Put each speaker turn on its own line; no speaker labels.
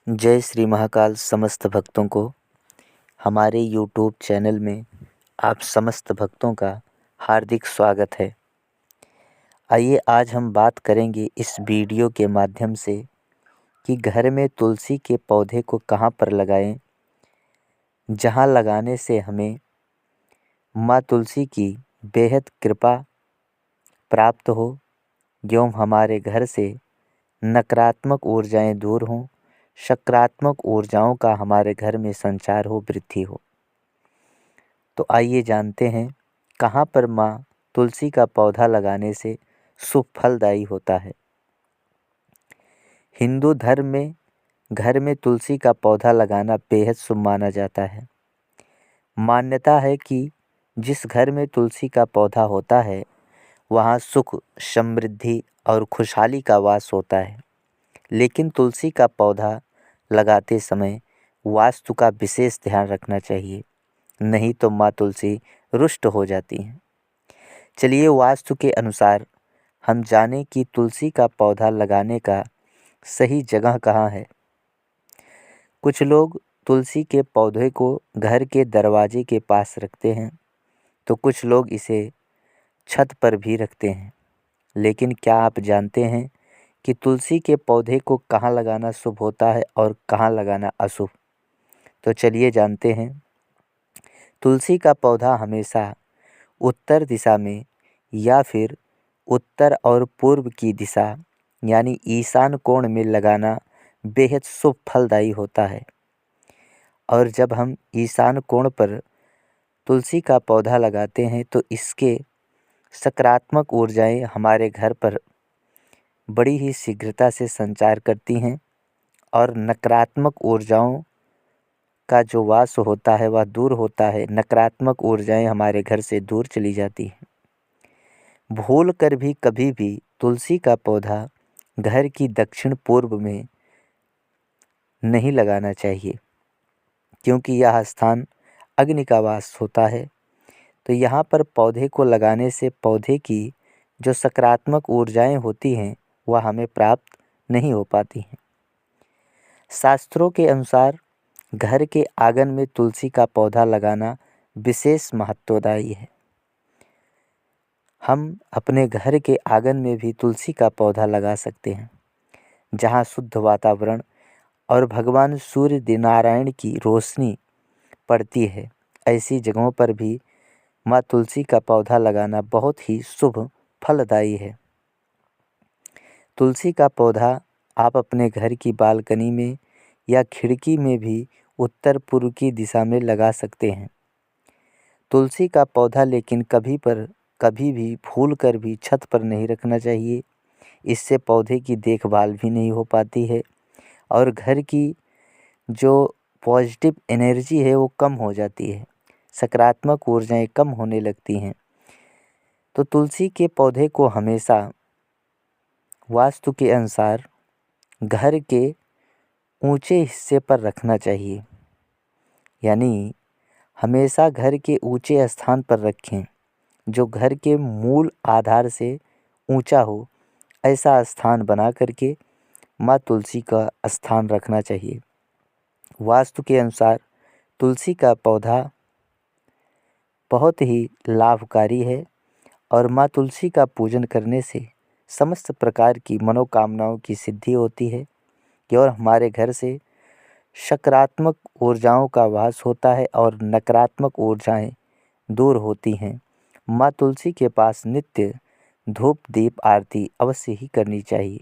जय श्री महाकाल समस्त भक्तों को हमारे यूट्यूब चैनल में आप समस्त भक्तों का हार्दिक स्वागत है। आइए आज हम बात करेंगे इस वीडियो के माध्यम से कि घर में तुलसी के पौधे को कहाँ पर लगाएं, जहाँ लगाने से हमें माँ तुलसी की बेहद कृपा प्राप्त हो एवं हमारे घर से नकारात्मक ऊर्जाएं दूर हों, सकारात्मक ऊर्जाओं का हमारे घर में संचार हो, वृद्धि हो। तो आइए जानते हैं कहाँ पर माँ तुलसी का पौधा लगाने से शुभ फलदायी होता है। हिंदू धर्म में घर में तुलसी का पौधा लगाना बेहद शुभ माना जाता है। मान्यता है कि जिस घर में तुलसी का पौधा होता है वहाँ सुख, समृद्धि और खुशहाली का वास होता है। लेकिन तुलसी का पौधा लगाते समय वास्तु का विशेष ध्यान रखना चाहिए, नहीं तो माँ तुलसी रुष्ट हो जाती हैं। चलिए वास्तु के अनुसार हम जानें कि तुलसी का पौधा लगाने का सही जगह कहाँ है। कुछ लोग तुलसी के पौधे को घर के दरवाजे के पास रखते हैं, तो कुछ लोग इसे छत पर भी रखते हैं। लेकिन क्या आप जानते हैं कि तुलसी के पौधे को कहाँ लगाना शुभ होता है और कहाँ लगाना अशुभ? तो चलिए जानते हैं। तुलसी का पौधा हमेशा उत्तर दिशा में या फिर उत्तर और पूर्व की दिशा यानी ईशान कोण में लगाना बेहद शुभ फलदायी होता है। और जब हम ईशान कोण पर तुलसी का पौधा लगाते हैं तो इसके सकारात्मक ऊर्जाएं हमारे घर पर बड़ी ही शीघ्रता से संचार करती हैं और नकारात्मक ऊर्जाओं का जो वास होता है वह दूर होता है। नकारात्मक ऊर्जाएं हमारे घर से दूर चली जाती हैं। भूल कर भी कभी भी तुलसी का पौधा घर की दक्षिण पूर्व में नहीं लगाना चाहिए, क्योंकि यह स्थान अग्नि का वास होता है। तो यहाँ पर पौधे को लगाने से पौधे की जो सकारात्मक ऊर्जाएं होती हैं वह हमें प्राप्त नहीं हो पाती हैं। शास्त्रों के अनुसार घर के आंगन में तुलसी का पौधा लगाना विशेष महत्वदायी है। हम अपने घर के आंगन में भी तुलसी का पौधा लगा सकते हैं, जहाँ शुद्ध वातावरण और भगवान सूर्य नारायण की रोशनी पड़ती है। ऐसी जगहों पर भी माँ तुलसी का पौधा लगाना बहुत ही शुभ फलदायी है। तुलसी का पौधा आप अपने घर की बालकनी में या खिड़की में भी उत्तर पूर्व की दिशा में लगा सकते हैं। तुलसी का पौधा लेकिन कभी भी भूल कर भी छत पर नहीं रखना चाहिए। इससे पौधे की देखभाल भी नहीं हो पाती है और घर की जो पॉजिटिव एनर्जी है वो कम हो जाती है, सकारात्मक ऊर्जाएं कम होने लगती हैं। तो तुलसी के पौधे को हमेशा वास्तु के अनुसार घर के ऊंचे हिस्से पर रखना चाहिए, यानी हमेशा घर के ऊंचे स्थान पर रखें, जो घर के मूल आधार से ऊंचा हो। ऐसा स्थान बना करके माँ तुलसी का स्थान रखना चाहिए। वास्तु के अनुसार तुलसी का पौधा बहुत ही लाभकारी है और माँ तुलसी का पूजन करने से समस्त प्रकार की मनोकामनाओं की सिद्धि होती है और हमारे घर से सकारात्मक ऊर्जाओं का वास होता है और नकारात्मक ऊर्जाएं दूर होती हैं। माँ तुलसी के पास नित्य धूप दीप आरती अवश्य ही करनी चाहिए।